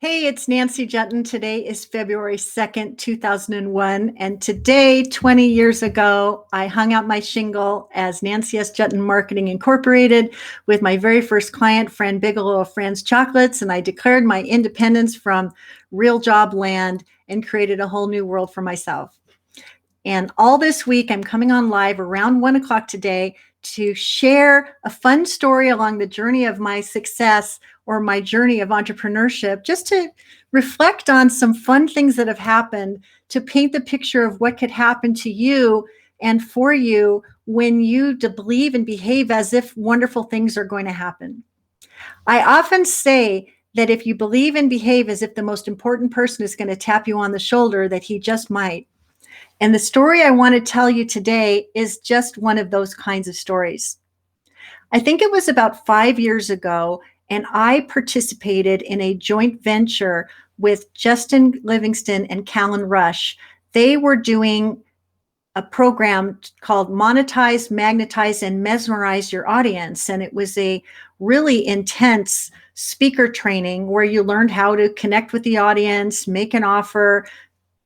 Hey, it's Nancy Juetten. Today is February 2nd, 2001. And today, 20 years ago, I hung out my shingle as Nancy S. Juetten Marketing Incorporated with my very first client, Fran Bigelow of Fran's Chocolates. And I declared my independence from real job land and created a whole new world for myself. And all this week, I'm coming on live around 1 o'clock today to share a fun story along the journey of my success or my journey of entrepreneurship, just to reflect on some fun things that have happened, to paint the picture of what could happen to you and for you when you believe and behave as if wonderful things are going to happen. I often say that if you believe and behave as if the most important person is going to tap you on the shoulder, that he just might. And the story I want to tell you today is just one of those kinds of stories. I think it was about 5 years ago, and I participated in a joint venture with Juetten, Livingston, and Callan Rush. They were doing a program called Monetize, Magnetize, and Mesmerize Your Audience. And it was a really intense speaker training where you learned how to connect with the audience, make an offer,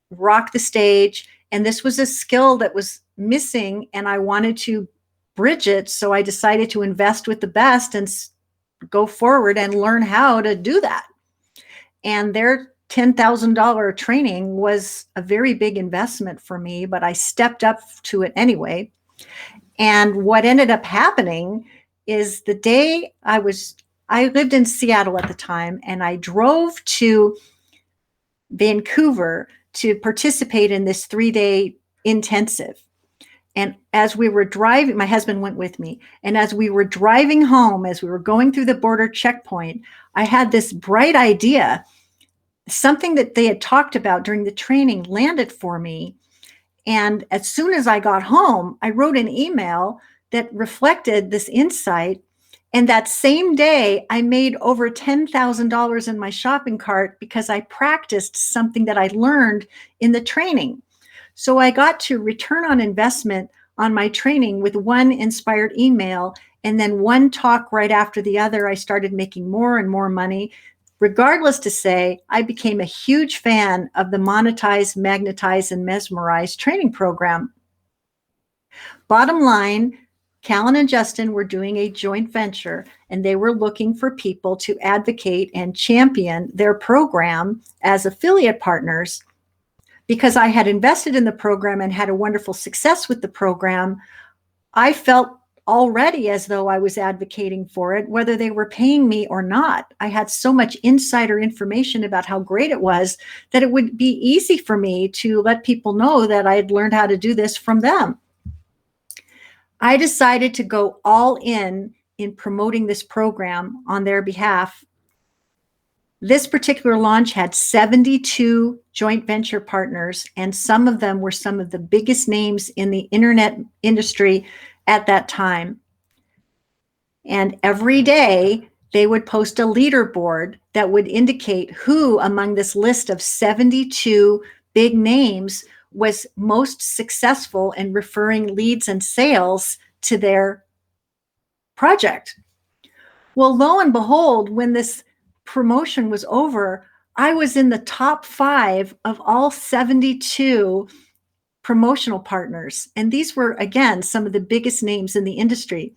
rock the stage. And this was a skill that was missing, and I wanted to bridge it. So I decided to invest with the best and go forward and learn how to do that. And their $10,000 training was a very big investment for me, but I stepped up to it anyway. And what ended up happening is the day I lived in Seattle at the time, and I drove to Vancouver to participate in this 3-day intensive. And as we were driving, my husband went with me. And as we were driving home, as we were going through the border checkpoint, I had this bright idea. Something that they had talked about during the training landed for me. And as soon as I got home, I wrote an email that reflected this insight. And that same day, I made over $10,000 in my shopping cart because I practiced something that I learned in the training. So I got to return on investment on my training with one inspired email, and then one talk right after the other. I started making more and more money. Regardless to say, I became a huge fan of the Monetize, Magnetize, and Mesmerize training program. Bottom line, Callan and Juetten were doing a joint venture, and they were looking for people to advocate and champion their program as affiliate partners. Because I had invested in the program and had a wonderful success with the program, I felt already as though I was advocating for it, whether they were paying me or not. I had so much insider information about how great it was that it would be easy for me to let people know that I had learned how to do this from them. I decided to go all in promoting this program on their behalf. This particular launch had 72 joint venture partners, and some of them were some of the biggest names in the internet industry at that time. And every day they would post a leaderboard that would indicate who among this list of 72 big names was most successful in referring leads and sales to their project. Well, lo and behold, when this promotion was over, I was in the top 5 of all 72 promotional partners. And these were, again, some of the biggest names in the industry.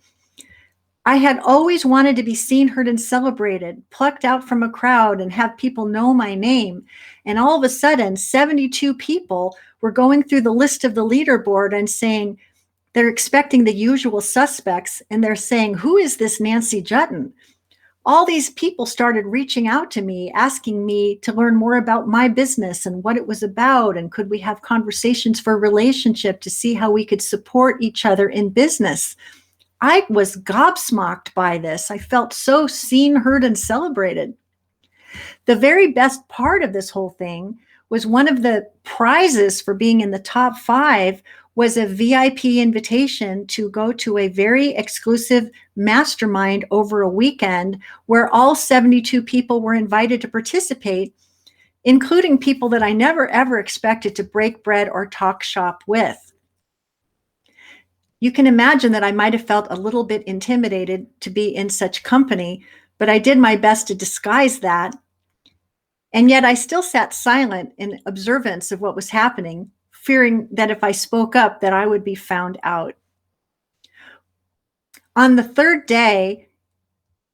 I had always wanted to be seen, heard, and celebrated, plucked out from a crowd and have people know my name. And all of a sudden, 72 people were going through the list of the leaderboard and saying, they're expecting the usual suspects, and they're saying, who is this Nancy Juetten? All these people started reaching out to me, asking me to learn more about my business and what it was about, and could we have conversations for a relationship to see how we could support each other in business. I was gobsmacked by this. I felt so seen, heard, and celebrated. The very best part of this whole thing was one of the prizes for being in the top 5 was a VIP invitation to go to a very exclusive mastermind over a weekend where all 72 people were invited to participate, including people that I never, ever expected to break bread or talk shop with. You can imagine that I might have felt a little bit intimidated to be in such company, but I did my best to disguise that. And yet I still sat silent in observance of what was happening, fearing that if I spoke up, that I would be found out. On the third day,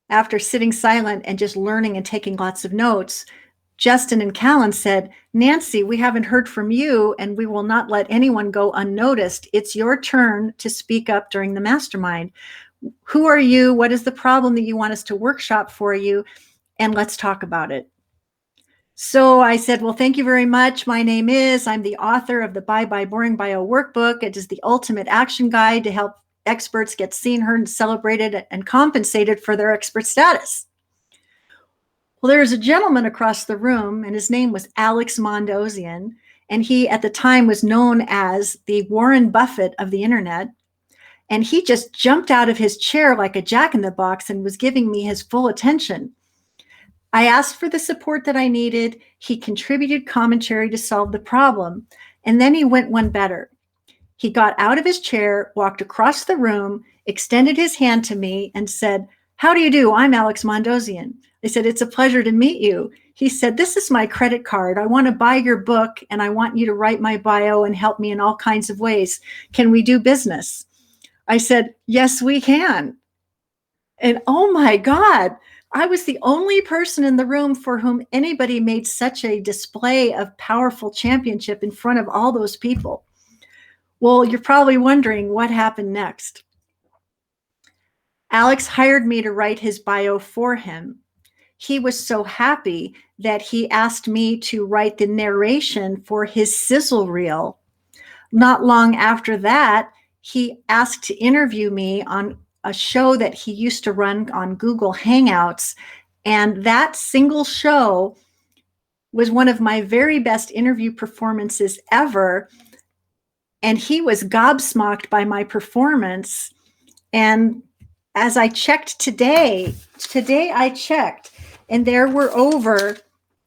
after sitting silent and just learning and taking lots of notes, Juetten and Callan said, "Nancy, we haven't heard from you, and we will not let anyone go unnoticed. It's your turn to speak up during the mastermind. Who are you? What is the problem that you want us to workshop for you? And let's talk about it." So I said, well, thank you very much. I'm the author of the Bye-Bye Boring Bio Workbook. It is the ultimate action guide to help experts get seen, heard, and celebrated and compensated for their expert status. Well, there was a gentleman across the room, and his name was Alex Mandossian, and he at the time was known as the Warren Buffett of the internet. And he just jumped out of his chair like a jack-in-the-box and was giving me his full attention. I asked for the support that I needed. He contributed commentary to solve the problem. And then he went one better. He got out of his chair, walked across the room, extended his hand to me and said, "How do you do? I'm Alex Mandossian." I said, "It's a pleasure to meet you." He said, "This is my credit card. I want to buy your book and I want you to write my bio and help me in all kinds of ways. Can we do business?" I said, "Yes, we can." And oh my God, I was the only person in the room for whom anybody made such a display of powerful championship in front of all those people. Well, you're probably wondering what happened next. Alex hired me to write his bio for him. He was so happy that he asked me to write the narration for his sizzle reel. Not long after that, he asked to interview me on a show that he used to run on Google Hangouts. And that single show was one of my very best interview performances ever. And he was gobsmacked by my performance. And as I checked today I checked, and there were over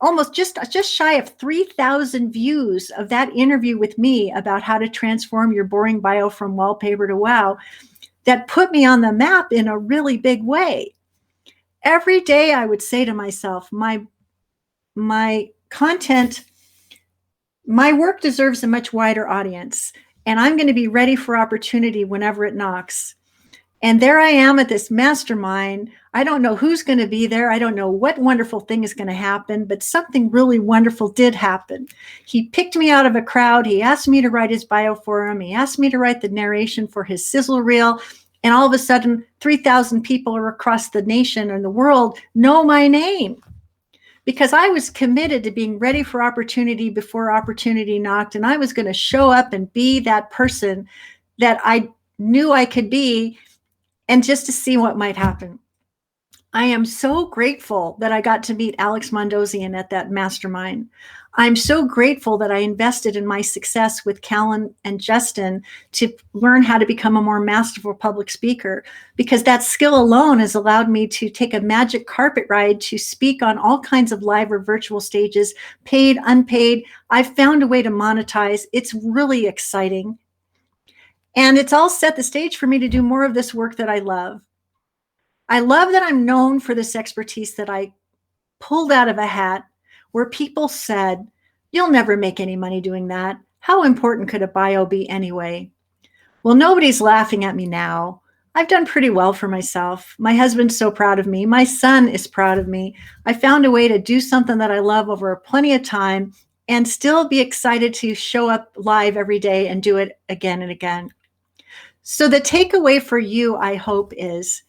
almost just shy of 3,000 views of that interview with me about how to transform your boring bio from wallpaper to wow. That put me on the map in a really big way. Every day I would say to myself, my content, my work deserves a much wider audience, and I'm going to be ready for opportunity whenever it knocks. And there I am at this mastermind. I don't know who's going to be there. I don't know what wonderful thing is going to happen, but something really wonderful did happen. He picked me out of a crowd. He asked me to write his bio for him. He asked me to write the narration for his sizzle reel. And all of a sudden, 3,000 people across the nation and the world know my name, because I was committed to being ready for opportunity before opportunity knocked. And I was going to show up and be that person that I knew I could be, and just to see what might happen. I am so grateful that I got to meet Alex Mandossian at that mastermind. I'm so grateful that I invested in my success with Callan and Juetten to learn how to become a more masterful public speaker, because that skill alone has allowed me to take a magic carpet ride to speak on all kinds of live or virtual stages, paid, unpaid. I've found a way to monetize. It's really exciting. And it's all set the stage for me to do more of this work that I love. I love that I'm known for this expertise that I pulled out of a hat, where people said, "You'll never make any money doing that. How important could a bio be anyway?" Well, nobody's laughing at me now. I've done pretty well for myself. My husband's so proud of me. My son is proud of me. I found a way to do something that I love over plenty of time and still be excited to show up live every day and do it again and again. So the takeaway for you, I hope, is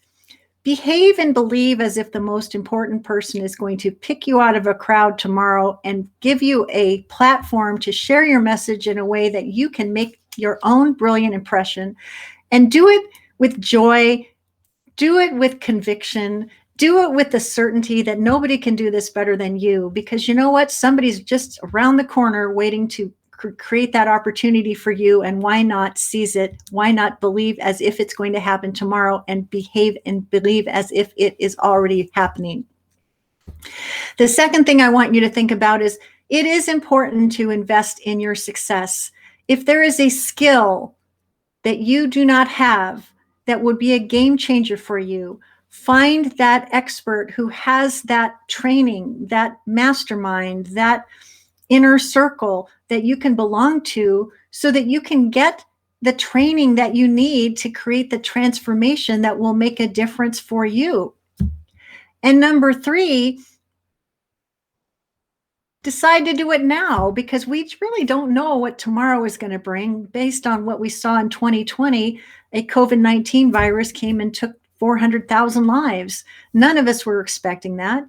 behave and believe as if the most important person is going to pick you out of a crowd tomorrow and give you a platform to share your message in a way that you can make your own brilliant impression. And do it with joy, do it with conviction, do it with the certainty that nobody can do this better than you, because you know what? Somebody's just around the corner waiting to create that opportunity for you. And why not seize it? Why not believe as if it's going to happen tomorrow and behave and believe as if it is already happening? The second thing I want you to think about is it is important to invest in your success. If there is a skill that you do not have that would be a game changer for you, Find that expert who has that training, that mastermind, that inner circle that you can belong to, so that you can get the training that you need to create the transformation that will make a difference for you. And number 3, decide to do it now, because we really don't know what tomorrow is going to bring. Based on what we saw in 2020, a COVID-19 virus came and took 400,000 lives. None of us were expecting that.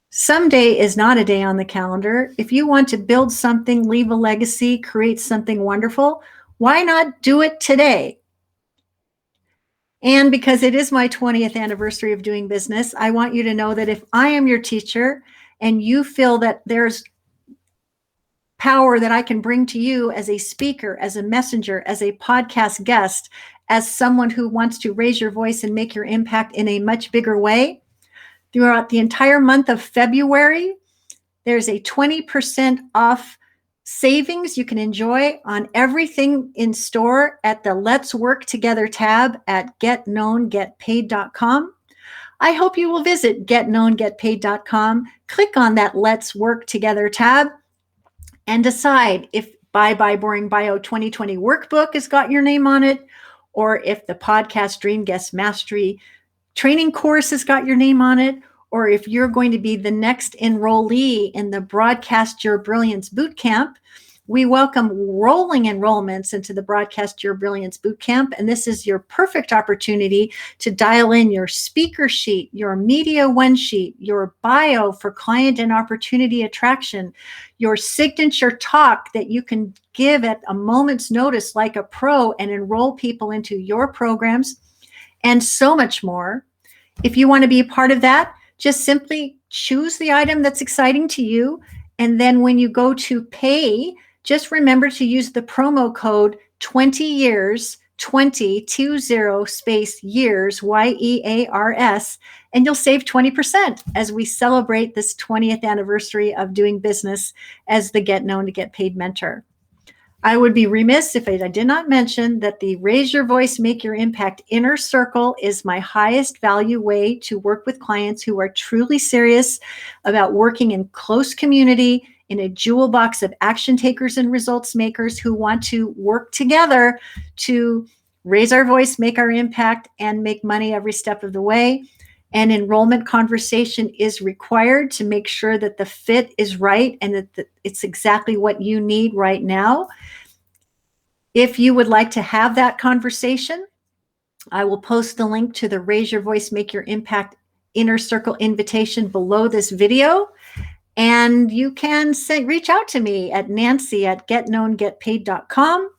Someday is not a day on the calendar. If you want to build something, leave a legacy, create something wonderful, why not do it today? And because it is my 20th anniversary of doing business, I want you to know that if I am your teacher and you feel that there's power that I can bring to you as a speaker, as a messenger, as a podcast guest, as someone who wants to raise your voice and make your impact in a much bigger way, throughout the entire month of February, there's a 20% off savings you can enjoy on everything in store at the Let's Work Together tab at getknowngetpaid.com. I hope you will visit getknowngetpaid.com, click on that Let's Work Together tab, and decide if Bye-Bye Boring Bio 2020 Workbook has got your name on it, or if the Podcast Dream Guest Mastery Training Course has got your name on it, or if you're going to be the next enrollee in the Broadcast Your Brilliance Bootcamp. We welcome rolling enrollments into the Broadcast Your Brilliance Bootcamp, and this is your perfect opportunity to dial in your speaker sheet, your media one sheet, your bio for client and opportunity attraction, your signature talk that you can give at a moment's notice like a pro and enroll people into your programs, and so much more. If you want to be a part of that, just simply choose the item that's exciting to you, and then when you go to pay, just remember to use the promo code 20years, 20 space years, YEARS, and you'll save 20% as we celebrate this 20th anniversary of doing business as the Get Known to Get Paid mentor. I would be remiss if I did not mention that the Raise Your Voice, Make Your Impact Inner Circle is my highest value way to work with clients who are truly serious about working in close community in a jewel box of action takers and results makers who want to work together to raise our voice, make our impact, and make money every step of the way. An enrollment conversation is required to make sure that the fit is right and that it's exactly what you need right now. If you would like to have that conversation, I will post the link to the Raise Your Voice, Make Your Impact Inner Circle invitation below this video. And you can reach out to me at nancy@getknowngetpaid.com,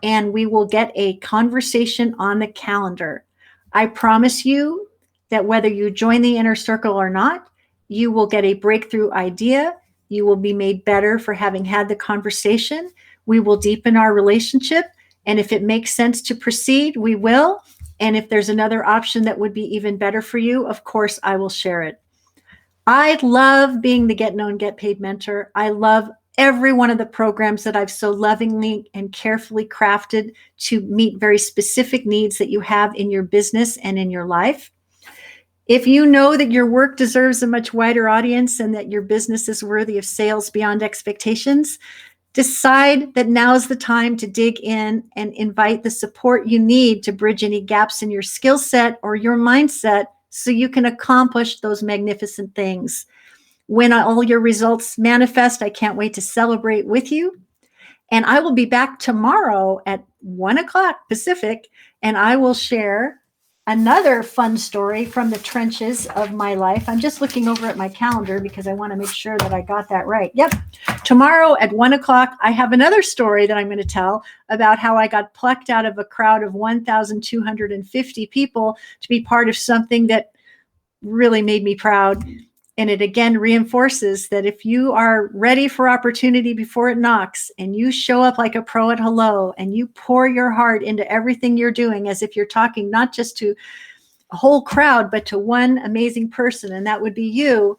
and we will get a conversation on the calendar. I promise you that whether you join the inner circle or not, you will get a breakthrough idea. You will be made better for having had the conversation. We will deepen our relationship. And if it makes sense to proceed, we will. And if there's another option that would be even better for you, of course, I will share it. I love being the Get Known, Get Paid mentor. I love every one of the programs that I've so lovingly and carefully crafted to meet very specific needs that you have in your business and in your life. If you know that your work deserves a much wider audience and that your business is worthy of sales beyond expectations, decide that now's the time to dig in and invite the support you need to bridge any gaps in your skill set or your mindset so you can accomplish those magnificent things. When all your results manifest, I can't wait to celebrate with you. And I will be back tomorrow at 1 o'clock Pacific, and I will share another fun story from the trenches of my life. I'm just looking over at my calendar because I want to make sure that I got that right. Yep. Tomorrow at 1 o'clock, I have another story that I'm going to tell about how I got plucked out of a crowd of 1,250 people to be part of something that really made me proud. And it again reinforces that if you are ready for opportunity before it knocks and you show up like a pro at hello and you pour your heart into everything you're doing as if you're talking not just to a whole crowd, but to one amazing person, and that would be you,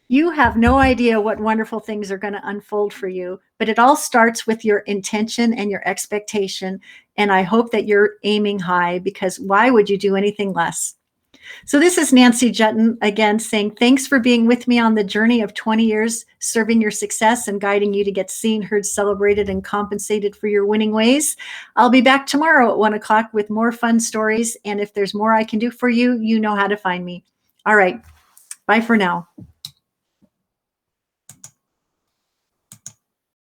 you have no idea what wonderful things are going to unfold for you. But it all starts with your intention and your expectation. And I hope that you're aiming high, because why would you do anything less? So this is Nancy Juetten again saying thanks for being with me on the journey of 20 years serving your success and guiding you to get seen, heard, celebrated, and compensated for your winning ways. I'll be back tomorrow at 1 o'clock with more fun stories. And if there's more I can do for you, you know how to find me. All right. Bye for now.